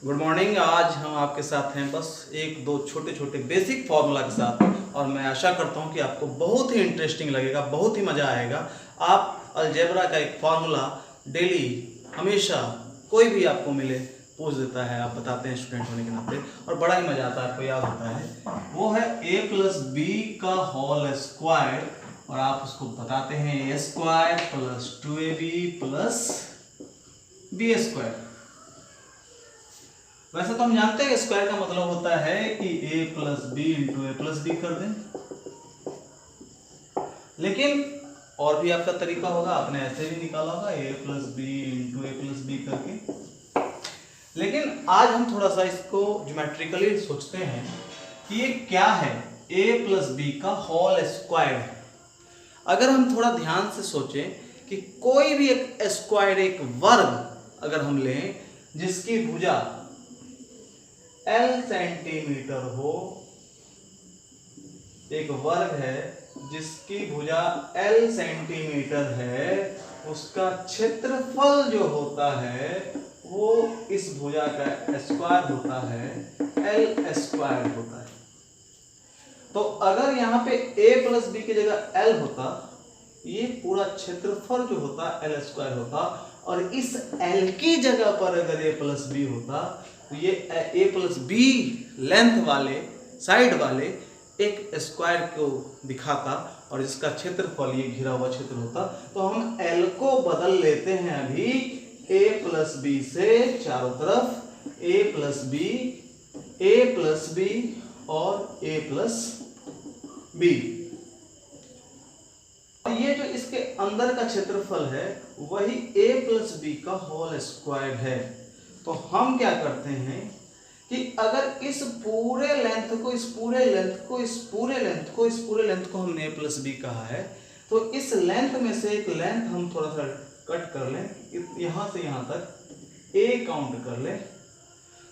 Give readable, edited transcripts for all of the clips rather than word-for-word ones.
Good morning. आज हम आपके साथ हैं बस एक दो छोटे छोटे बेसिक फॉर्मूला के साथ, और मैं आशा करता हूं कि आपको बहुत ही इंटरेस्टिंग लगेगा, बहुत ही मज़ा आएगा। आप अलजेब्रा का एक फॉर्मूला डेली हमेशा कोई भी आपको मिले पूछ देता है, आप बताते हैं स्टूडेंट होने के नाते, और बड़ा ही मज़ा आता है, आपको याद होता है। वो है a प्लस बी का होल स्क्वायर, और आप उसको बताते हैं a square plus 2ab plus B square. वैसे तो हम जानते हैं स्क्वायर का मतलब होता है कि a plus B into A plus B कर दें, लेकिन और भी आपका तरीका होगा, आपने ऐसे भी निकाला होगा a plus B into A plus B करके। लेकिन आज हम थोड़ा सा इसको ज्योमेट्रिकली सोचते हैं कि ये क्या है, a प्लस बी का होल स्क्वायर है। अगर हम थोड़ा ध्यान से सोचें कि कोई भी एक स्क्वायर, एक वर्ग अगर हम लें जिसकी भुजा L सेंटीमीटर हो, एक वर्ग है जिसकी भुजा L सेंटीमीटर है, उसका क्षेत्रफल जो होता है वो इस भुजा का स्क्वायर होता है, L स्क्वायर होता है। तो अगर यहाँ पे a प्लस बी की जगह L होता, ये पूरा क्षेत्रफल जो होता L स्क्वायर होता, और इस L की जगह पर अगर a प्लस बी होता तो ये a प्लस बी लेंथ वाले साइड वाले एक स्क्वायर को दिखाता, और इसका क्षेत्रफल ये घिरा हुआ क्षेत्र होता। तो हम L को बदल लेते हैं अभी a प्लस बी से, चारों तरफ a प्लस बी और a प्लस बी। ये जो इसके अंदर का क्षेत्रफल है वही a प्लस बी का होल स्क्वायर है। तो हम क्या करते हैं कि अगर इस पूरे लेंथ को हमने a प्लस बी कहा है, तो इस लेंथ में से एक लेंथ हम थोड़ा सा कट कर लें, यहां से यहां तक a काउंट कर लें,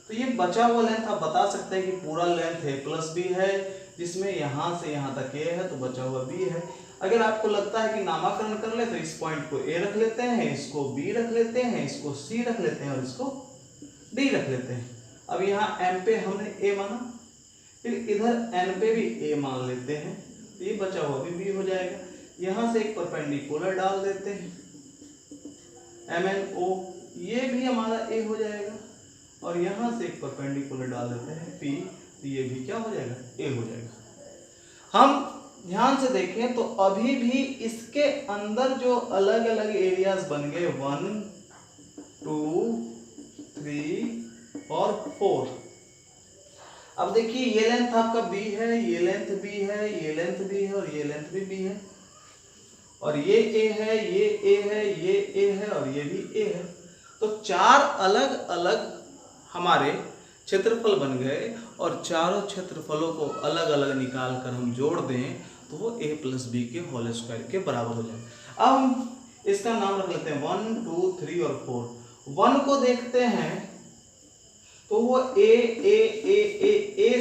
तो ये बचा हुआ लेंथ आप बता सकते हैं कि पूरा लेंथ a प्लस बी है, जिसमें यहां से यहां तक a है, तो बचा हुआ b है। अगर आपको लगता है कि नामकरण कर ले तो इस पॉइंट को a रख लेते हैं, इसको b रख लेते हैं, इसको c रख लेते हैं और इसको d रख लेते हैं। अब यहाँ m पे हमने a माना, फिर इधर n पे भी a मान लेते हैं, तो ये बचा हुआ भी b हो जाएगा। यहाँ से एक परपेंडिकुलर डाल देते हैं MNO, ये भी हमारा a हो जाएगा, और यहाँ से एक परपेंडिकुलर डाल देते हैं p, तो ये भी क्या हो जाएगा, a हो जाएगा। हम ध्यान से देखें तो अभी भी इसके अंदर जो अलग अलग एरियाज बन गए, 1 2 3 और 4। अब देखिए ये लेंथ आपका b है, ये लेंथ b है, ये लेंथ b है, और ये लेंथ भी b है, और ये a है, ये a है, ये a है, और ये भी a है। तो चार अलग अलग हमारे क्षेत्रफल बन गए, और चारों क्षेत्रफलों को अलग अलग निकाल कर हम जोड़ दें तो वो a प्लस बी के होल स्क्वायर के बराबर हो जाए। अब हम इसका नाम रख लेते हैं 1 2 3 और 4। 1 को देखते हैं तो वो a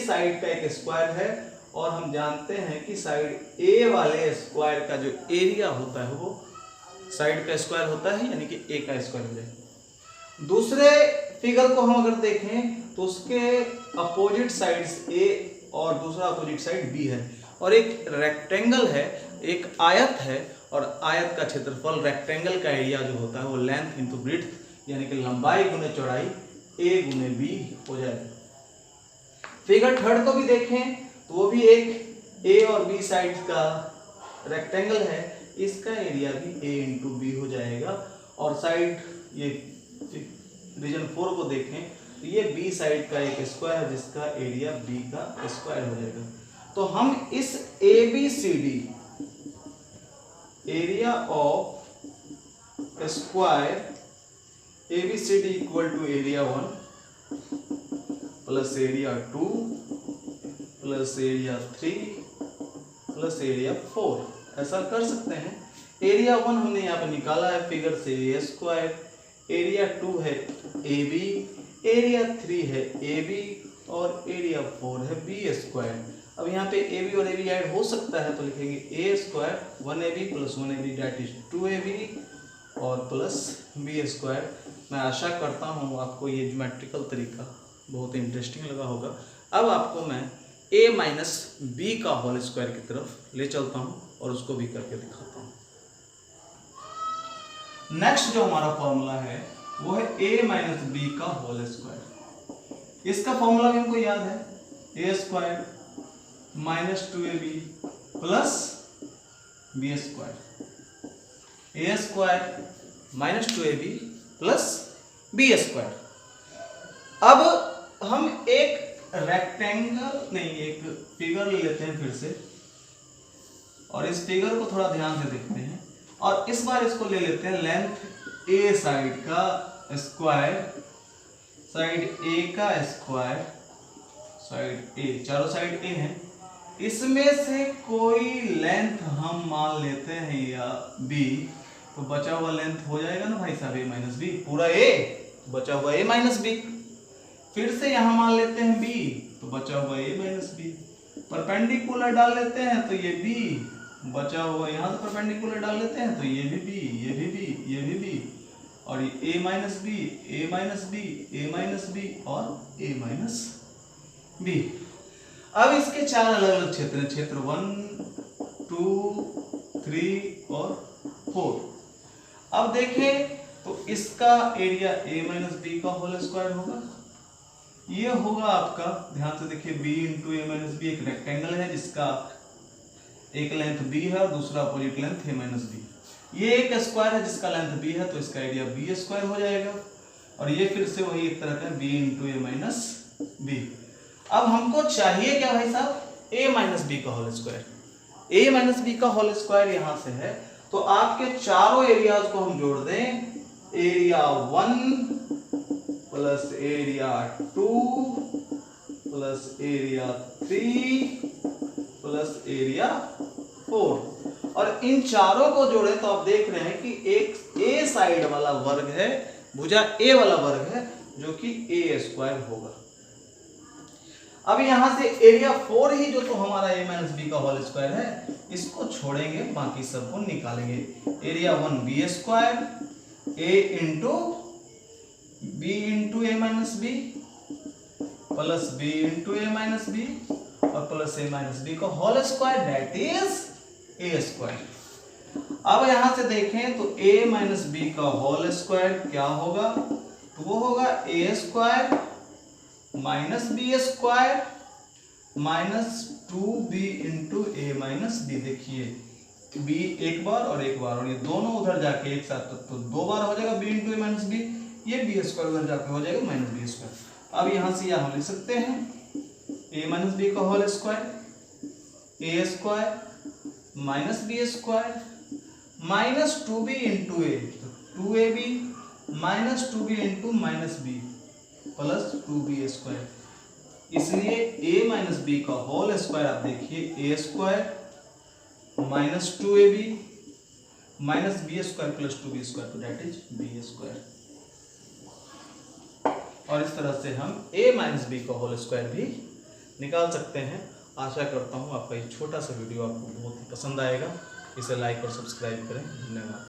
साइड का एक स्क्वायर है, और हम जानते हैं कि साइड a वाले स्क्वायर का जो एरिया होता है वो साइड का स्क्वायर होता है, यानी कि a का स्क्वायर हो जाए। दूसरे फिगर को हम अगर देखें तो उसके अपोजिट साइड्स a और दूसरा अपोजिट साइड b है, और एक रेक्टेंगल है, एक आयत है, और आयत का क्षेत्रफल, रेक्टेंगल का एरिया जो होता है वो लेंथ इंटू ब्रेड्थ, यानी कि लंबाई गुने चौड़ाई a गुने b हो जाएगा। फिगर थर्ड को भी देखें तो वो भी एक a और b साइड का रेक्टेंगल है, इसका एरिया भी a इंटू बी हो जाएगा। और साइड ये रीजन 4 को देखें तो ये b साइड का एक स्क्वायर है, जिसका एरिया b का स्क्वायर हो जाएगा। तो हम इस ABCD area of square ABCD equal to area 1 plus area 2 plus area 3 plus area 4 ऐसा कर सकते हैं। एरिया 1 हमने यहाँ पे निकाला है फिगर से, a स्क्वायर, एरिया 2 है AB, एरिया 3 है AB, और एरिया 4 है b स्क्वायर। अब यहाँ पे AB और AB ऐड हो सकता है, तो लिखेंगे a square 1AB plus 1AB that is 2AB और प्लस b स्क्वायर। मैं आशा करता हूँ आपको ये ज्योमेट्रिकल तरीका बहुत इंटरेस्टिंग लगा होगा। अब आपको मैं a माइनस बी का होल स्क्वायर की तरफ ले चलता हूँ और उसको भी करके दिखाता हूँ। नेक्स्ट जो हमारा फॉर्मूला है वो है a माइनस बी का होल स्क्वायर। इसका फॉर्मूला भी हमको याद है, a square minus 2ab plus B square. a square minus 2ab plus B square. अब हम एक एक फिगर ले लेते हैं फिर से, और इस फिगर को थोड़ा ध्यान से देखते हैं, और इस बार इसको ले लेते हैं लेंथ ए साइड का स्क्वायर, साइड ए का स्क्वायर, साइड ए, चारों साइड ए है, इसमें से कोई लेंथ हम मान लेते हैं या बी, तो बचा हुआ लेंथ हो जाएगा ना भाई साहब ए माइनस बी, पूरा ए बचा हुआ ए माइनस बी। फिर से यहां मान लेते हैं बी, तो बचा हुआ ए माइनस बी। परपेंडिकुलर डाल लेते हैं तो ये बी, बचा हुआ यहां से परपेंडिकुलर डाल लेते हैं तो ये भी बी, ये भी बी, ये भी बी, और ये ए माइनस बी, ए माइनस बी, ए माइनस बी और ए माइनस बी। अब इसके चार अलग अलग क्षेत्र हैं, क्षेत्र 1, 2, 3 और 4। अब देखें तो इसका एरिया a माइनस बी का होल स्क्वायर होगा। ये होगा आपका, ध्यान से देखिए, b इंटू ए माइनस बी, एक रेक्टेंगल है जिसका एक लेंथ b है और दूसरा opposite length a minus B. ये एक स्क्वायर है जिसका लेंथ b है, तो इसका एरिया b स्क्वायर हो जाएगा। और ये फिर से वही एक तरह का b इंटू ए माइनस बी। अब हमको चाहिए क्या भाई साहब, a माइनस बी का whole square. a minus B का होल स्क्वायर यहां से है, तो आपके चारों एरियाज को हम जोड़ दें, area 1 plus area 2 plus area 3 plus area 4, और इन चारों को जोड़े तो आप देख रहे हैं कि एक ए साइड वाला वर्ग है, भुजा ए वाला वर्ग है, जो कि ए स्क्वायर होगा। अब यहां से एरिया 4 ही जो तो हमारा a माइनस बी का होल स्क्वायर है, इसको छोड़ेंगे, बाकी सबको निकालेंगे। Area 1 b square, a into b into A minus B plus B into A minus b और प्लस ए माइनस बी का whole square, that is a square. अब यहां से देखें तो a माइनस बी का होल स्क्वायर क्या होगा, तो वो होगा a square minus B square minus 2b into A minus B. देखिए b एक बार और एक बार, और ये दोनों उधर जाके एक साथ तो 2 बार हो जाएगा b इंटू ए माइनस बी, ये बी स्क्वायर उधर जाके हो जाएगा माइनस बी स्क्वायर। अब यहां से यहां लिख सकते हैं a माइनस बी का whole square, A square minus B square minus 2b into A, तो 2ab minus 2b into minus B plus 2b square. इसलिए a माइनस बी का होल स्क्वायर आप देखिए, a square minus 2ab minus B square plus 2b square, तो that is B square. और इस तरह से हम a माइनस बी का होल स्क्वायर भी निकाल सकते हैं। आशा करता हूँ आपका ये छोटा सा वीडियो आपको बहुत ही पसंद आएगा। इसे लाइक और सब्सक्राइब करें। धन्यवाद।